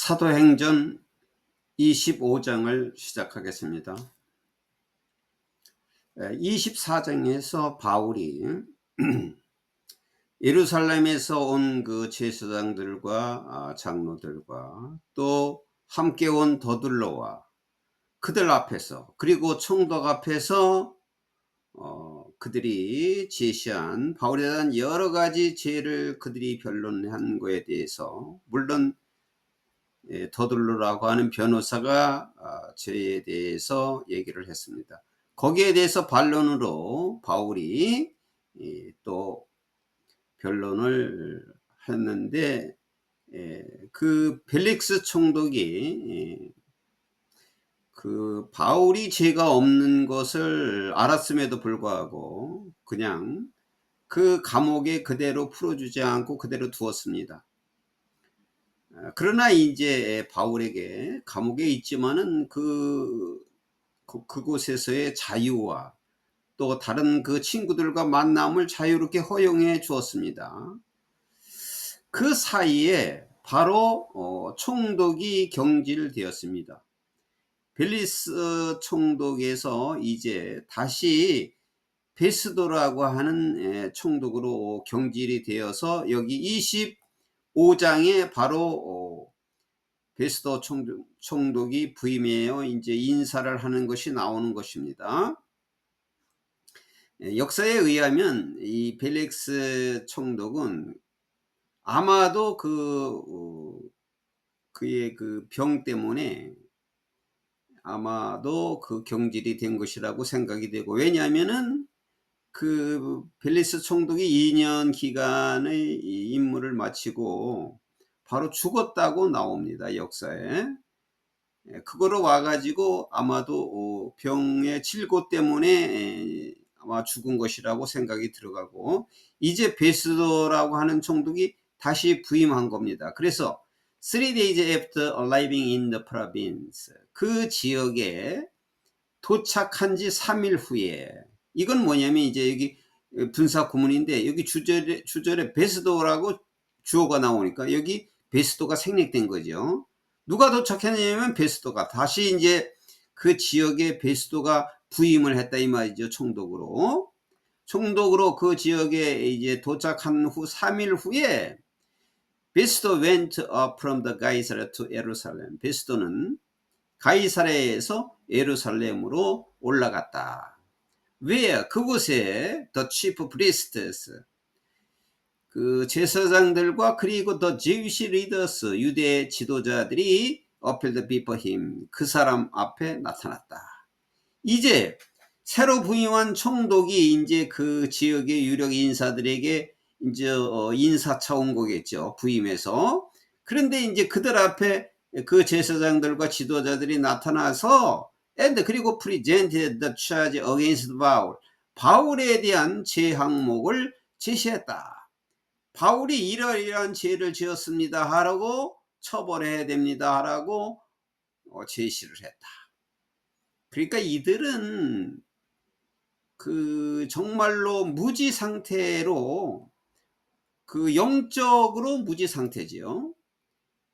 사도행전 25장을 시작하겠습니다. 24장에서 바울이 예루살렘에서 온 그 제사장들과 장로들과 또 함께 온 더둘러와 그들 앞에서, 그리고 총독 앞에서 그들이 제시한 바울에 대한 여러 가지 죄를 그들이 변론한 것에 대해서, 물론 더둘러라고 하는 변호사가 죄에 대해서 얘기를 했습니다. 거기에 대해서 반론으로 바울이 또 변론을 했는데, 그 벨릭스 총독이 그 바울이 죄가 없는 것을 알았음에도 불구하고 그냥 그 감옥에 그대로 풀어주지 않고 그대로 두었습니다. 그러나 이제 바울에게 감옥에 있지만은 그곳에서의 자유와 또 다른 그 친구들과 만남을 자유롭게 허용해 주었습니다. 그 사이에 바로 총독이 경질되었습니다. 벨리스 총독에서 이제 다시 베스도라고 하는 총독으로 경질이 되어서 여기 25장에 바로 베스도 총독이 부임해요. 이제 인사를 하는 것이 나오는 것입니다. 역사에 의하면 이 벨릭스 총독은 아마도 그의 그 병 때문에 아마도 그 경질이 된 것이라고 생각이 되고, 왜냐하면은 그 벨리스 총독이 2년 기간의 임무를 마치고 바로 죽었다고 나옵니다, 역사에. 그거로 와가지고 아마도 병의 질고 때문에 아마 죽은 것이라고 생각이 들어가고, 이제 베스도라고 하는 총독이 다시 부임한 겁니다. 그래서 3 days after arriving in the province, 그 지역에 도착한 지 3일 후에, 이건 뭐냐면 이제 여기 분사 구문인데 여기 주절에 베스도라고 주어가 나오니까 여기 베스도가 생략된 거죠. 누가 도착했냐면 베스도가 다시 이제 그 지역에 베스도가 부임을 했다 이 말이죠. 총독으로 그 지역에 이제 도착한 후 3일 후에 베스도 went up from the 가이사랴 to 예루살렘. 베스도는 가이사랴에서 예루살렘으로 올라갔다. 왜? 그곳에 the chief priests, 그 제사장들과 그리고 the Jewish leaders, 유대 지도자들이 appeared before him, 그 사람 앞에 나타났다. 이제 새로 부임한 총독이 이제 그 지역의 유력 인사들에게 이제 인사차 온 거겠죠, 부임해서. 그런데 이제 그들 앞에 그 제사장들과 지도자들이 나타나서 and 그리고 presented the charge against Paul, 바울에 대한 죄 항목을 제시했다. 바울이 이러이러한 죄를 지었습니다 하라고, 처벌해야 됩니다 하라고 제시를 했다. 그러니까 이들은 그 정말로 무지 상태로, 그 영적으로 무지 상태지요.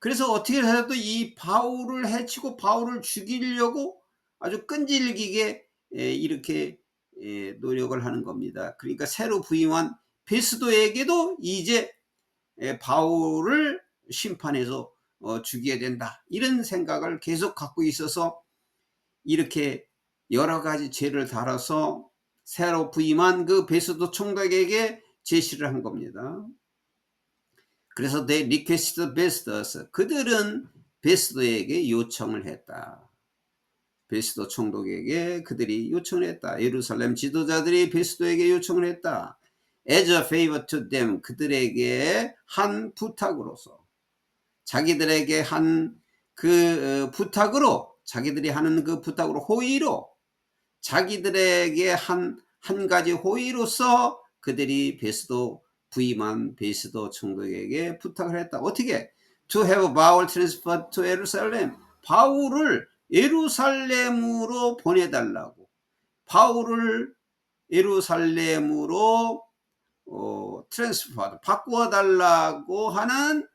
그래서 어떻게 해서도 이 바울을 해치고 바울을 죽이려고 아주 끈질기게 이렇게 노력을 하는 겁니다. 그러니까 새로 부임한 베스도에게도 이제 바울을 심판해서 죽여야 된다, 이런 생각을 계속 갖고 있어서 이렇게 여러 가지 죄를 달아서 새로 부임한 그 베스도 총독에게 제시를 한 겁니다. 그래서 they requested Festus, 그들은 베스도에게 요청을 했다. 베스도 총독에게 그들이 요청을 했다. 예루살렘 지도자들이 베스도에게 요청을 했다. As a favor to them, 그들에게 한 부탁으로서, 자기들에게 한 그 부탁으로, 자기들이 하는 그 부탁으로, 호의로, 자기들에게 한 가지 호의로서 그들이 베스도 부임한 베스도 총독에게 부탁을 했다. 어떻게? To have Paul transferred to Jerusalem, 바울을 예루살렘으로 보내달라고, 바울을 예루살렘으로 트랜스퍼, 바꾸어달라고 하는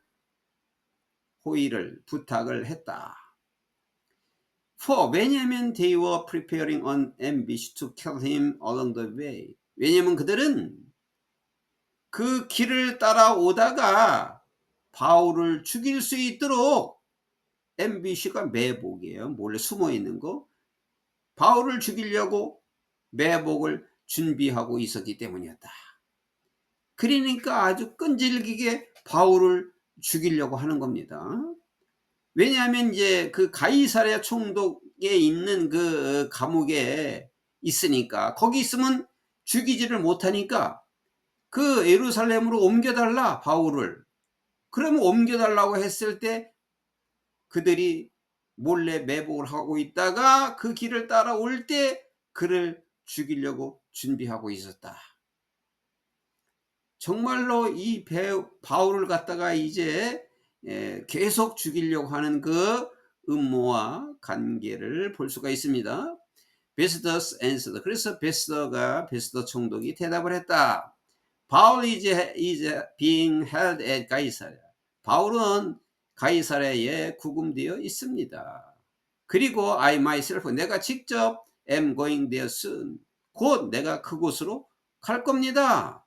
호의를 부탁을 했다. 왜냐하면 they were preparing an ambush to kill him along the way. 왜냐하면 그들은 그 길을 따라오다가 바울을 죽일 수 있도록 MBC가 매복이에요. 몰래 숨어 있는 거. 바울을 죽이려고 매복을 준비하고 있었기 때문이었다. 그러니까 아주 끈질기게 바울을 죽이려고 하는 겁니다. 왜냐하면 이제 그 가이사랴 총독에 있는 그 감옥에 있으니까 거기 있으면 죽이지를 못하니까 그 예루살렘으로 옮겨달라 바울을. 그러면 옮겨달라고 했을 때 그들이 몰래 매복을 하고 있다가 그 길을 따라올 때 그를 죽이려고 준비하고 있었다. 정말로 이 바울을 갖다가 이제 계속 죽이려고 하는 그 음모와 관계를 볼 수가 있습니다. 베스더스 answered. 그래서 베스더 총독이 대답을 했다. 바울 is being held at 가이사랴. 바울은 가이사랴에 구금되어 있습니다. 그리고 I myself, 내가 직접 am going there soon. 곧 내가 그곳으로 갈 겁니다.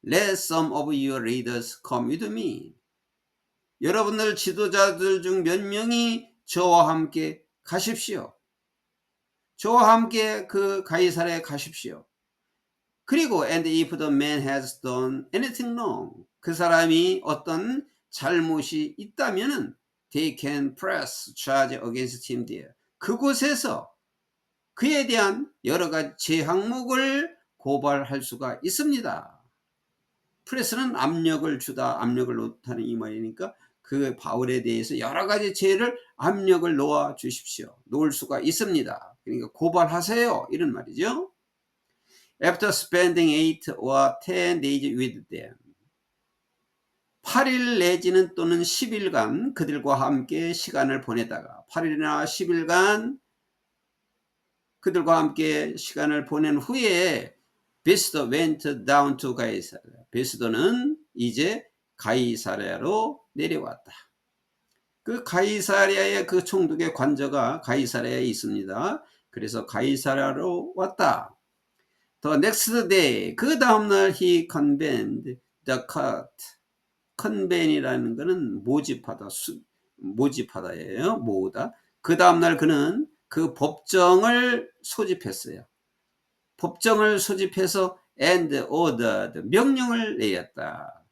Let some of your leaders come with me. 여러분들 지도자들 중 몇 명이 저와 함께 가십시오. 저와 함께 그 가이사랴에 가십시오. 그리고 and if the man has done anything wrong, 그 사람이 어떤 잘못이 있다면은 they can press charge against him there. 그곳에서 그에 대한 여러 가지 죄 항목을 고발할 수가 있습니다. 프레스는 압력을 주다, 압력을 놓다는 이 말이니까 그 바울에 대해서 여러 가지 죄를 압력을 놓아 주십시오. 놓을 수가 있습니다. 그러니까 고발하세요. 이런 말이죠. After spending 8 or 10 days with them. 8일 내지는 또는 10일간 그들과 함께 시간을 보내다가 8일이나 10일간 그들과 함께 시간을 보낸 후에 베스더 went down to 가이사랴. 베스더는 이제 가이사랴로 내려왔다. 그 가이사랴의 그 총독의 관저가 가이사랴에 있습니다. 그래서 가이사랴로 왔다. The next day, 그 다음날 he convened the court. conven이라는 것은 모집하다, 모집하다예요. 모으다. 그 다음날 그는 그 법정을 소집했어요. 법정을 소집해서 and ordered, 명령을 내렸다.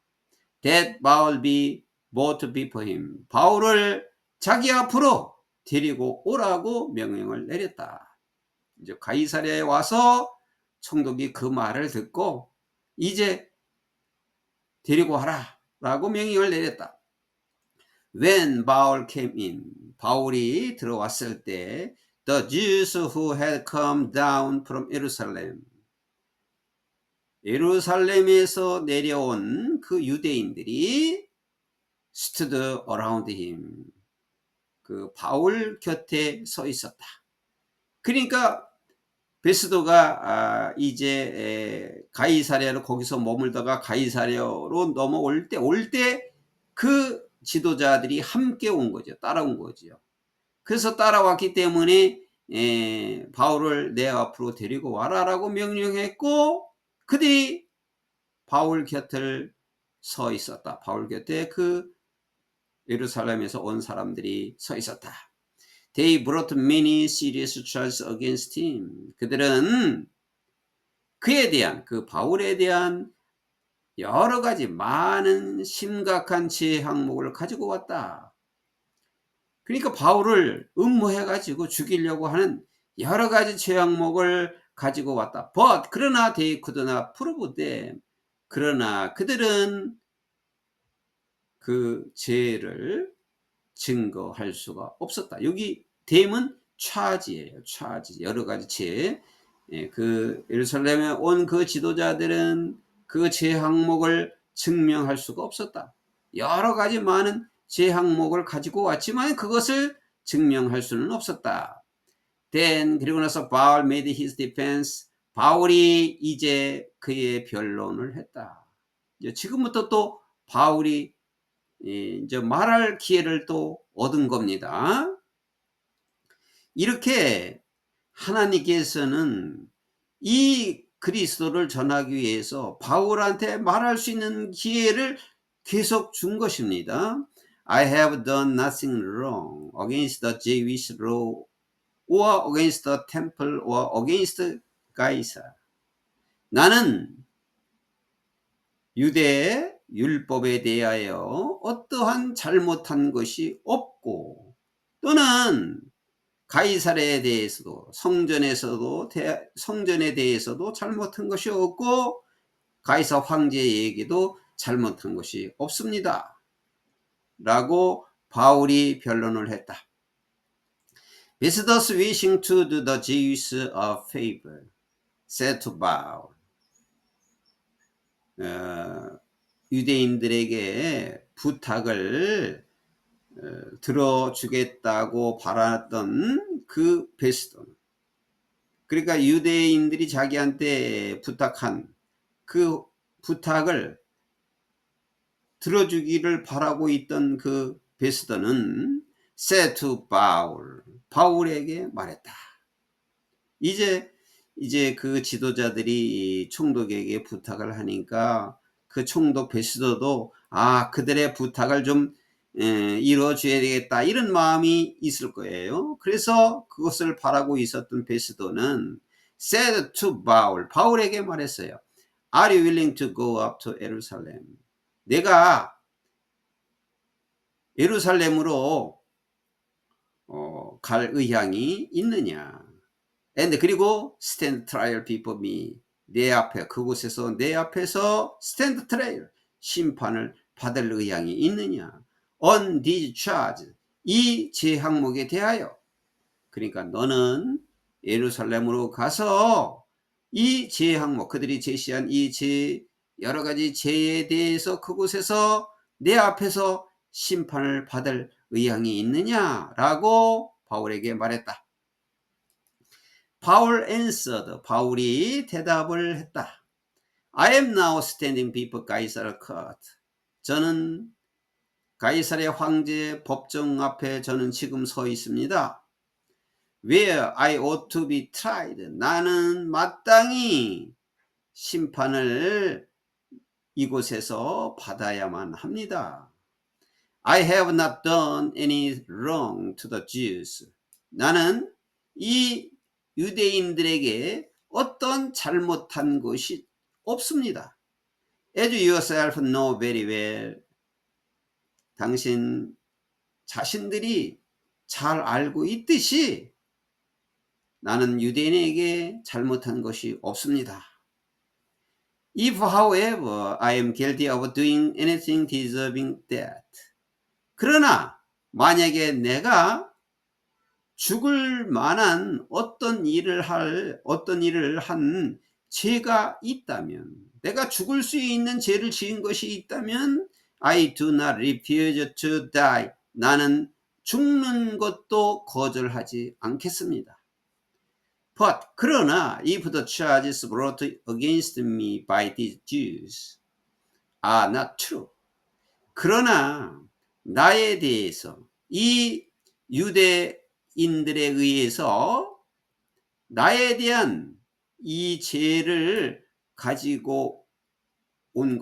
That Paul be brought before him. 바울을 자기 앞으로 데리고 오라고 명령을 내렸다. 이제 가이사랴에 와서 총독이 그 말을 듣고 이제 데리고 와라 라고 명령을 내렸다. When Paul came in, 바울이 들어왔을 때 the Jews who had come down from Jerusalem, 예루살렘에서 내려온 그 유대인들이 stood around him, 그 바울 곁에 서 있었다. 그러니까 베스도가 이제 가이사랴로 거기서 머물다가 가이사랴로 넘어올 때 그 지도자들이 함께 온 거죠. 따라온 거죠. 그래서 따라왔기 때문에 바울을 내 앞으로 데리고 와라라고 명령했고 그들이 바울 곁을 서 있었다. 바울 곁에 그 예루살렘에서 온 사람들이 서 있었다. They brought many serious charges against him. 그들은 그에 대한, 그 바울에 대한 여러 가지 많은 심각한 죄 항목을 가지고 왔다. 그러니까 바울을 음모해가지고 죽이려고 하는 여러 가지 죄 항목을 가지고 왔다. But 그러나 they could not prove them. 그러나 그들은 그 죄를 증거할 수가 없었다. 여기 댐은 차지예요. 차지. 여러 가지 죄. 그 예루살렘에 온 그 지도자들은 그 죄 항목을 증명할 수가 없었다. 여러 가지 많은 죄 항목을 가지고 왔지만 그것을 증명할 수는 없었다. Then 그리고 나서 바울 made his defense. 바울이 이제 그의 변론을 했다. 이제 지금부터 또 바울이 이제 말할 기회를 또 얻은 겁니다. 이렇게 하나님께서는 이 그리스도를 전하기 위해서 바울한테 말할 수 있는 기회를 계속 준 것입니다. I have done nothing wrong against the Jewish law or against the temple or against Caesar. 나는 유대 율법에 대하여 어떠한 잘못한 것이 없고 또는 가이사랴에 대해서도 성전에 대해서도 잘못한 것이 없고 가이사 황제에게도 잘못한 것이 없습니다. 라고 바울이 변론을 했다. Visitors wishing to do the Jews a favor said to Paul. 유대인들에게 부탁을 들어주겠다고 바랐던 그 베스도, 그러니까 유대인들이 자기한테 부탁한 그 부탁을 들어주기를 바라고 있던 그 베스더는 said to Paul, 바울에게 말했다. 이제 그 지도자들이 총독에게 부탁을 하니까 그 총독 베스더도 그들의 부탁을 좀 이루어줘야 되겠다 이런 마음이 있을 거예요. 그래서 그것을 바라고 있었던 베스도는 said to Paul, 바울에게 말했어요. Are you willing to go up to Jerusalem? 내가 예루살렘으로 갈 의향이 있느냐? And 그리고 stand trial before me. 내 앞에, 그곳에서 내 앞에서 stand trial, 심판을 받을 의향이 있느냐? On these charges, 이 제 항목에 대하여. 그러니까 너는 예루살렘으로 가서 이 제 항목, 그들이 제시한 이 여러 가지 죄에 대해서 그곳에서 내 앞에서 심판을 받을 의향이 있느냐라고 바울에게 말했다. Paul answered, 바울이 대답을 했다. I am now standing before Caesar court. 저는 가이사랴 황제 법정 앞에 저는 지금 서 있습니다. Where I ought to be tried. 나는 마땅히 심판을 이곳에서 받아야만 합니다. I have not done any wrong to the Jews. 나는 이 유대인들에게 어떤 잘못한 것이 없습니다. As you yourself know very well. 당신 자신들이 잘 알고 있듯이 나는 유대인에게 잘못한 것이 없습니다. If, however, I am guilty of doing anything deserving death. 그러나 만약에 내가 죽을 만한 어떤 일을 한 죄가 있다면, 내가 죽을 수 있는 죄를 지은 것이 있다면 I do not refuse to die. 나는 죽는 것도 거절하지 않겠습니다. But 그러나 if the charges brought against me by these Jews are not true. 그러나 나에 대해서 이 유대인들에 의해서 나에 대한 이 죄를 가지고 온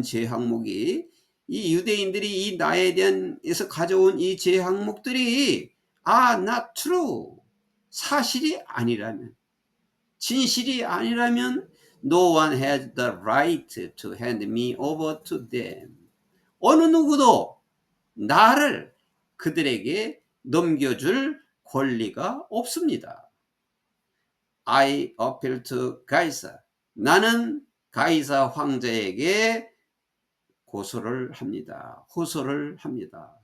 죄 항목이, 이 유대인들이 이 나에 대한에서 가져온 이 죄 항목들이 are not true. 사실이 아니라면, 진실이 아니라면 no one has the right to hand me over to them. 어느 누구도 나를 그들에게 넘겨줄 권리가 없습니다. I appeal to Caesar. 나는 가이사 황제에게 호소를 합니다.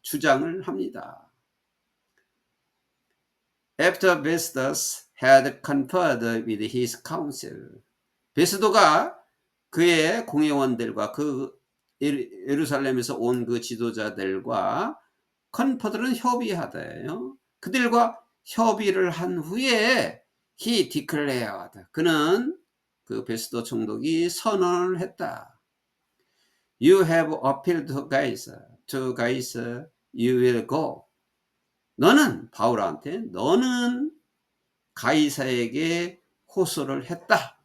주장을 합니다. After Festus had conferred with his council. 베스도가 그의 공회원들과 그 예루살렘에서 온 그 지도자들과 컨퍼들은 협의하다예요. 그들과 협의를 한 후에 he declared. 그는 그 베스도 총독이 선언을 했다. You have appealed to guys, you will go. 너는 바울한테 너는 가이사에게 호소를 했다.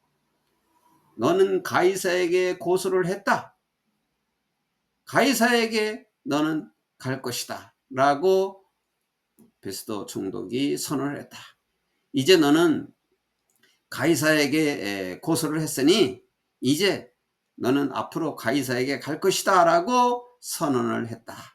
너는 가이사에게 고소를 했다. 가이사에게 너는 갈 것이다. 라고 베스도 총독이 선언을 했다. 이제 너는 가이사에게 고소를 했으니 이제 너는 앞으로 가이사에게 갈 것이다. 라고 선언을 했다.